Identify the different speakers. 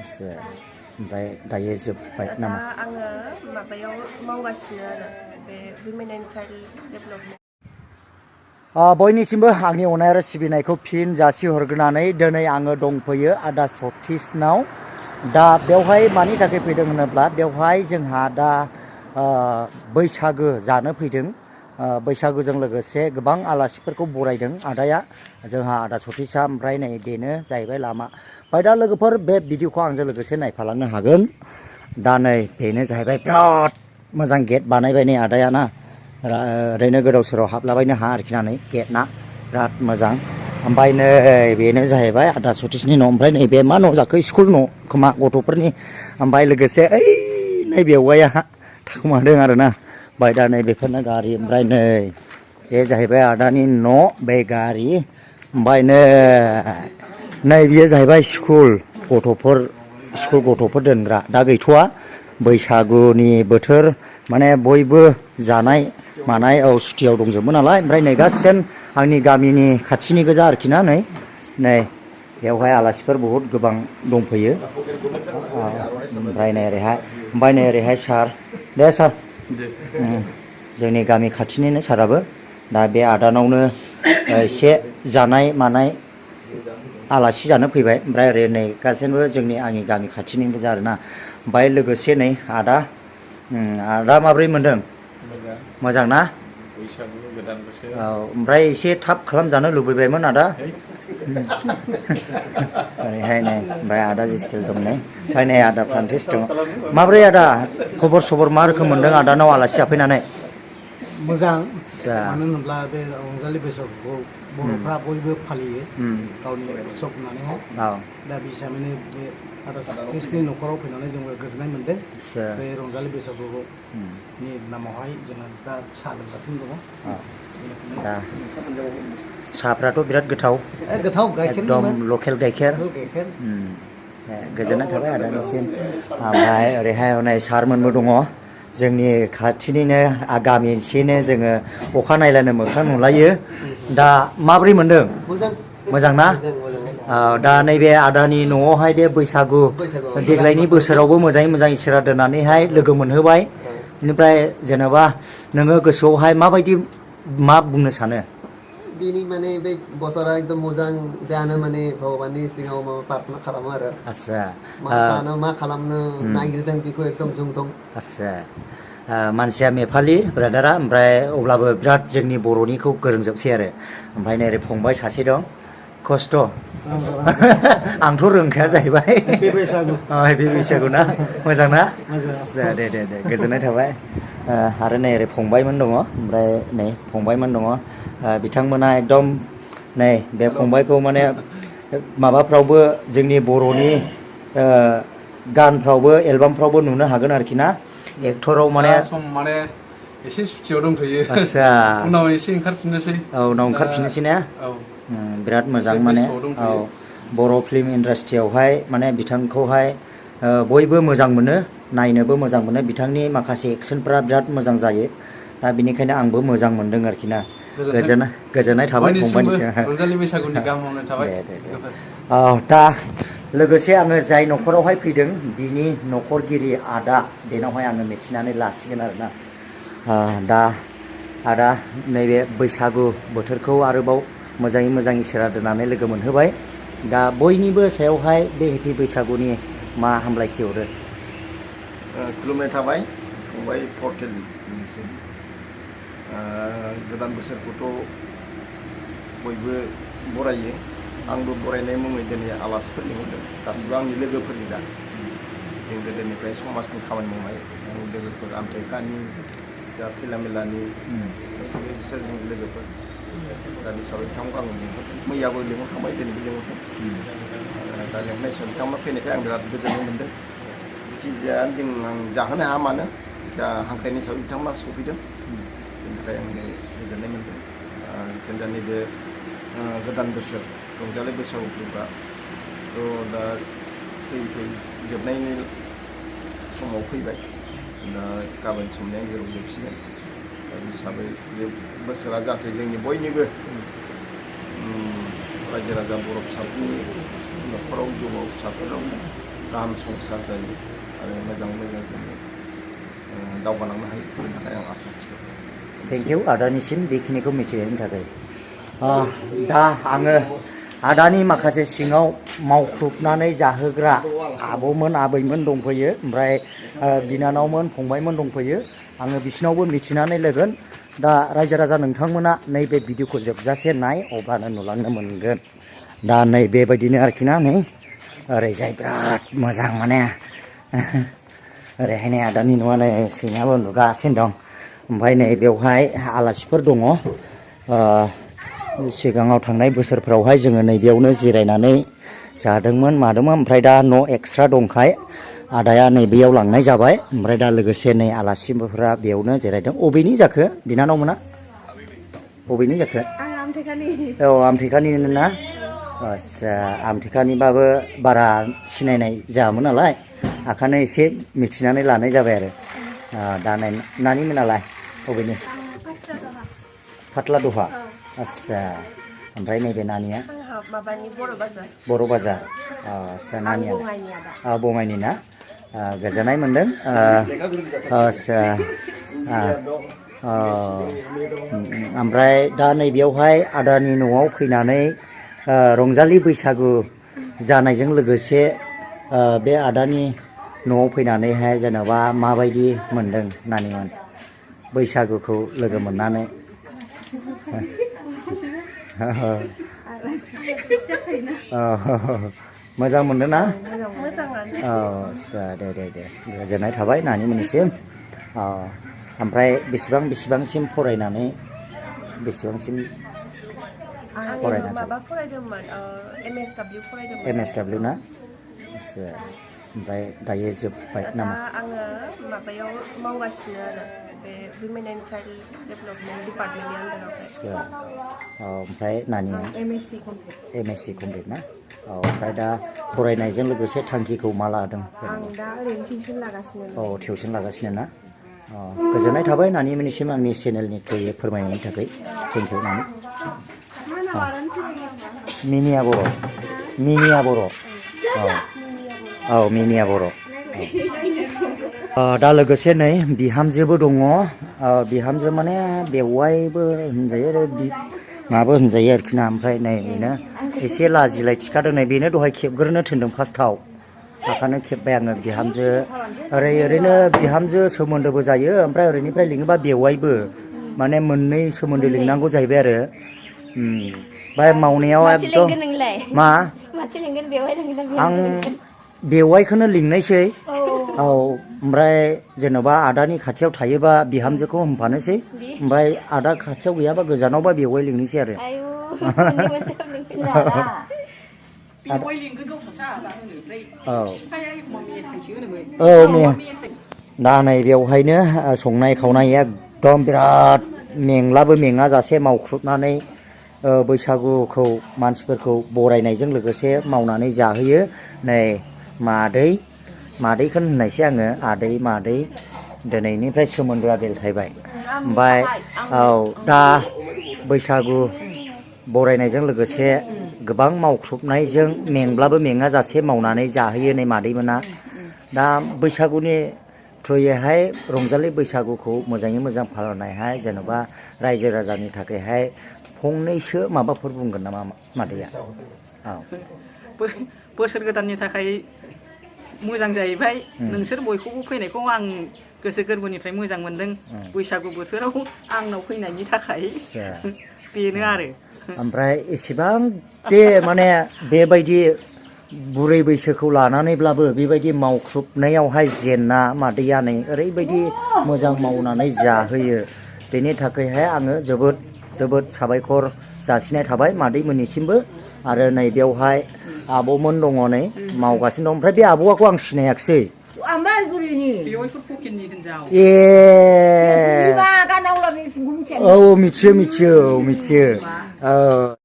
Speaker 1: एसे ओमफ्राय दायो जोब्बाय नामा?
Speaker 2: दा आङो माबायाव मावगासिनो आरो बे वुमेन एन्ड चाइल्ड डेभेलपमेन्ट।
Speaker 1: बयनिसिमबो आंनि अननाय आरो सिबिनायखौ फिन जासिहरग्रोनानै दिनै आङो दंफैयो आदा सतीसनाव। दा बेवहाय मानि थाखाय फैदों होनोब्ला बेवहाय जोंहा दा बैसागो जानो फैदों। बैसागोजों लोगोसे गोबां आलासिफोरखौ बरायदों आदाया, जोंहा आदा सतीसआ। ओमफ्राय नै बेनो जाहैबाय लामा। ओमफ्राय दा लोगोफोर बे भिडिअखौ आंजों लोगोसे नायफालांनो हागोन। दा नै बेनो जाहैबाय बिराद मोजां गेट बानायबाय नै आदाया ना। ओरैनो गोदाव सोराव हाबलाबायनो हा आरोखि ना, नै गेटना बिराद मोजां। ओमफ्राय नै बेनो जाहैबाय आदा सतीसनि न'। ओमफ्राय नैबे मा न' जाखो? स्कुल न' खोमा गथ'फोरनि। ओमफ्राय लोगोसे ओइ नै बेवहाया थाखुमादों आरोना। ओमफ्राय दा नै बेफोरनो गारि। ओमफ्राय नै बे जाहैबाय आदानि न', बे गारि। ओमफ्राय नै बियो जाहैबाय स्कुल गथ'फोर दोनग्रा। दा गैथ'वा, बैसागुनि बोथोर माने बयबो जानाय मानाय सुटियाव दंजोबो नालाय। ओमफ्राय नै गासिन आंनि गामिनि खाथिनि गोजा आरोखि ना। नै बेवहाय आलासिफोर बहुद गोबां दंफैयो। ओमफ्राय नै ओरैहाय सार। दे सार, जोंनि गामि खाथिनिनो साराबो। दा बे आदानावनो एसे जानाय मानाय आलासि जानो फैबाय। ओमफ्राय ओरै नै गासैबो आंनि गामि खाथिनि गोजा आरोना। ओमफ्राय लोगोसे नै आदा माब्रै मोनदों? मोजां ना?
Speaker 3: बैसागु गोदान बोसोर।
Speaker 1: औ, ओमफ्राय एसे थाब खालामजानो लुबैबायमोन आदा। ओरैहाय नै ओमफ्राय आदा जिस्केल दं नै। ओमफ्राय नै आदा फ्रान्टिस दङ। माब्रै आदा खबर सबर मा रोखोम मोनदों आदानाव आलासि जाफैनानै?
Speaker 4: मोजां, मानो होनोब्ला बे रंजालि बैसागुखौ बर'फ्रा बयबो फालियो गावनि उत्सब होननानैहाय। दा बे हिसाबैनो बे आदा सतीसनि न'खराव फैनानै जोंबो गोजोननाय मोनदों। बे रंजालि बैसागुनि नामावहाय जोङो दा साहा लोंगासिनो दङ।
Speaker 1: दा साहाफ्राथ' बिराद गोथाव,
Speaker 4: गोथाव
Speaker 1: एकदम
Speaker 4: गाइखेरनिमोन,
Speaker 1: लकेल गाइखेर।
Speaker 4: गाइखेर।
Speaker 1: गोजोननाय थाबाय आदानिसिम। ओमफ्राय ओरैहाय हनै सारमोनबो दङ, जोंनि खाथिनिनो गामिसेनो जोङो अखा नायलानो मोखां नुलायो। दा माब्रै मोनदों? मोजां ना? दा नैबे आदानि न'आवहाय दे बैसागु देग्लायनि बोसोरावबो मोजाङै मोजां इसोरा दोननानैहाय लोगो मोनहोबाय। बेनिफ्राय जेनेबा नोङो गोसोआवहाय माबायदि मा बुंनो सानो?
Speaker 5: बिनि माने बे बोसोरा एकदम मोजां जानो माने भगबाननि सिगाङाव माबा प्रार्थना खालामो आरो।
Speaker 1: आस्सा,
Speaker 5: मा सानो मा खालामनो नागिरदों बेखौ एकदम जों दं।
Speaker 1: आस्सा, मानसिया नेपालि ब्रादारा, ओमफ्राय अब्लाबो बिराद जोंनि बर'निखौ गोरोंजोबसै आरो। ओमफ्राय नै ओरै फंबाय सासे दं, खस्थ'। आंथ' रोंखाया जाहैबाय।
Speaker 4: बे
Speaker 1: बैसागु ना? मोजां ना?
Speaker 4: मोजां।
Speaker 1: दे गोजोननाय थाबाय। आरो नै ओरै फंबायमोन दङ। ओमफ्राय नै फंबायमोन दङ, बिथांमोना एकदम नै बे फंबायखौ माने माबाफ्रावबो जोंनि बर'नि गानफ्रावबो एलबामफ्रावबो नुनो हागोन आरोखि ना। एक्टराव माने
Speaker 3: एसे सुटियाव दंथ'यो।
Speaker 1: आस्सा,
Speaker 3: उनाव एसे ओंखारफिननोसै।
Speaker 1: औ उनाव ओंखारफिननोसै ने?
Speaker 3: औ,
Speaker 1: बिराद मोजां
Speaker 3: एसे
Speaker 1: माने।
Speaker 3: बेस्थ'आव
Speaker 1: औ,
Speaker 3: दंथ'यो।
Speaker 1: बर' फिल्म इन्डास्ट्रियावहाय माने बिथांखौहाय बयबो मोजां मोनो, नायनोबो मोजां मोनो। बिथांनि माखासे एक्सनफ्रा बिराद मोजां जायो। दा बिनिखायनो आंबो मोजां मोनदों आरोखि ना। गोजोननाय थाबाय
Speaker 3: बयनिसिमबो
Speaker 1: फंबायनिसिम।
Speaker 3: रंजालि बैसागुनि गाहाम हामलायनाय थाबाय।
Speaker 1: दे। दा लोगोसे आङो जाय न'खरावहाय फैदों बिनि न'खरगिरि आदा, बेनावहाय आङो मिथिनानै लासिगोन आरोना। दा आदा नैबे बैसागु बोथोरखौ आरोबाव मोजाङै मोजां इसोरा दोननानै लोगो मोनहोबाय। दा बयनिबो सायावहाय बे हेपि बैसागुनि मा हामलायथि हरो?
Speaker 3: खुलुमनाय थाबाय फंबाय पर्टेलनिसिम। गोदान बोसोरखौथ' बयबो बरायो। आंबो बरायनाय मुङै दिनै आलासिफोर लिंहरदों, गासिबो आंनि लोगोफोर गोजा। जों गोदोनिफ्राय समाजनि खामानि मावनाय आंनि लोगोफोर, आमथेखानि जा खैला मेलानि गासैबो बिसोर जोंनि लोगोफोर। दा हिसाबै बिथांमोनखौ आं लिंहरदों, मैयाबो लिंहरखांबाय, दिनैबो लिंहरदों। दा लिंहरनाय हिसाबै बिथांमोना फैनायखाय आं बिराद गोजोननाय मोनदों। जिखिजाया आं जाहोनो हाया मानो, दा हांख्रायनाय हिसाबै बिथांमोना सफैदों। बेनिफ्राय आं गोजोननाय मोनदों। जिखुनु जा नैबे गोदान बोसोर रंजालि बैसागु फोरबोआथ' दा फैयै जोबनायनि समाव फैबाय। दा गाबोन समनिया जेराव जोबसिगोन। दा हिसाबै बे बोसोरा जाहाथे जोंनि बयनिबो रायजो राजा बर' फिसाफोरनि न'खराव, जिउआव फिसाफोराव गाहाम संसार जायो आरो मोजां मोजां जोङो दावगालांनो हायो बेनि थाखाय आं आसा थियो।
Speaker 1: थेंक इउ आदानिसिम बेखिनिखौ मिथिहोनो थाखाय। दा आङो आदानि माखासे सिङाव मावख्रुबनानै जाहोग्रा आब'मोन आबैमोन दंफैयो, ओमफ्राय बिनानावमोन फंबायमोन दंफैयो। आङो बिसिनावबो मिथिनानै लागोन। दा रायजो राजा नोंथांमोना नैबे भिडिअखौ जोबजासे नाय, अब्लानो नुलांनो मोनगोन। दा नै बेबायदिनो आरोखि ना, नै ओरैजाय बिराद मोजां माने ओरैहाय नै आदानि न'आ नै सिङाबो नुगासिनो दं। ओमफ्राय नै बेवहाय आलासिफोर दङ। सिगाङाव थांनाय बोसोरफ्रावहाय जोङो नैबेयावनो जिरायनानै जादोंमोन मादोंमोन, ओमफ्राय दा न' एक्सट्रा दंखाय आदाया नैबेयाव लांनाय जाबाय। ओमफ्राय दा लोगोसे नै आलासिफोरा बेयावनो जिरायदों। अबेनि जाखो बिनानावमोना? अबेनि जाखो? औ आमथेखानि ना? आस्सा, आमथेखानिबाबो बारा सिनायनाय जायामोन नालाय, ओंखायनो एसे मिथिनानै लानाय जाबाय आरो। दा नानि मोनालाय अबेनि? फाथ्ला दहा। आस्सा, ओमफ्राय नैबे नानिया? बर' बाजार। आस्सा, नानिया बङाइनि ना? गोजोननाय मोन्दों। आस्सा, ओमफ्राय दा नैबेयावहाय आदानि न'आव फैनानै रंजालि बैसागु जानायजों लोगोसे बे आदानि न'आव फैनानैहाय जेनेबा माबायदि मोन्दों नानिमोन बैसागुखौ लोगो मोननानै? मोजां मोनदों ना? आस्सा, दे दे दे, गोजोननाय थाबाय नानिमोननिसिम। ओमफ्राय बेसेबांसिम फरायनानै बेसेबांसिम
Speaker 2: फरायदोंमोन?
Speaker 1: MSW ना? आस्सा, ओमफ्राय दायो जोब्बाय नामा?
Speaker 2: आङो माबायाव मावगासिनो आरो बे वुमेन एन्ड चाइल्ड डेभेलपमेन्ट डिपार्टमेन्टनि आन्दाराव।
Speaker 1: आस्सा, ओमफ्राय नानिया? MSc कमप्लिट ना? ओमफ्राय दा फरायनायजों लोगोसे थांखिखौ मा लादों?
Speaker 2: आं दा ओरैनो टिउसन लागासिनो।
Speaker 1: टिउसन लागासिनो ना? गोजोननाय थाबाय नानिमोननिसिम आंनि चेनेलनि थ्रुयै फोरमायनायनि थाखाय। थेंक इउ नानि। मिनिया बर'। मिनिया बर'। औ मिनिया बर'। दा लोगोसे नै बिहामजोबो दङ। बिहामजो माने बेवाइबो होनजायो आरो माबो होनजायो आरोखि ना। ओमफ्राय नै बेनो एसे लाजिलाय थिखादों। नै बेनो दहाय खेबग्रोनो थिनदों फार्स्टआव, ओंखायनो खेब्बाय आङो। बिहामजो ओरैनो बिहामजो सोमोन्दोबो जायो, ओमफ्राय ओरैनिफ्राय लिङोबा बेवाइबो, माने मोननै सोमोन्दो लिंनांगौ जाहैबाय आरो। ओमफ्राय मावनायाव एकदम मा आं बेवाइखौनो लिंनायसै। औ, ओमफ्राय जेन'बा आदानि खाथियाव थायोबा बिहामजोखौ होनफानोसै, ओमफ्राय आदा खाथियाव गैयाबा गोजानावबा बेवाइ लिंनोसै आरो। दा नै बेवहायनो संनाय खावनाय एकदम बिराद मेंलाबो मेङा जासे मावख्रुबनानै बैसागुखौ मानसिफोरखौ बरायनायजों लोगोसे मावनानै जाहोयो। नै मादैखौनो होननायसै आङो, आदै मादै दिनैनिफ्राय सोमोन्दोआ बेलथायबाय। ओमफ्राय औ, दा बैसागु बरायनायजों लोगोसे गोबां मावख्रुबनायजों मेंब्लाबो मेङा जासे मावनानै जाहोयो नै मादैमोना। दा बैसागुनि थ्रुयैहाय रंजालि बैसागुखौ मोजाङै मोजां फालिनायहाय जेन'बा रायजो राजानि थाखायहाय फंनैसो माबाफोर बुंगोन नामा मादैया? औ,
Speaker 6: बोसोर गोदाननि थाखाय मोजां जाहैबाय। नोंसोर बयखौबो फैनायखौ आं गोसो गोरबोनिफ्राय मोजां मोनदों। बैसागु बोथोराव आंनाव फैनायनि थाखाय बेनो आरो।
Speaker 1: ओमफ्राय एसेबां दे माने बेबायदि बुरै बैसोखौ लानानैब्लाबो बेबायदि मावख्रुबनायावहाय जेना मादैया नै ओरैबायदि मोजां मावनानै जाहोयो। बेनि थाखायहाय आङो जोबोद साबायखर जासिनाय थाबाय मादैमोननिसिमबो। आरो नै बेवहाय आब'मोन दङ, नै मावगासिनो दं। ओमफ्राय बे आब'खौ आं सिनायाखिसै। ए, औ मिथियो। औ।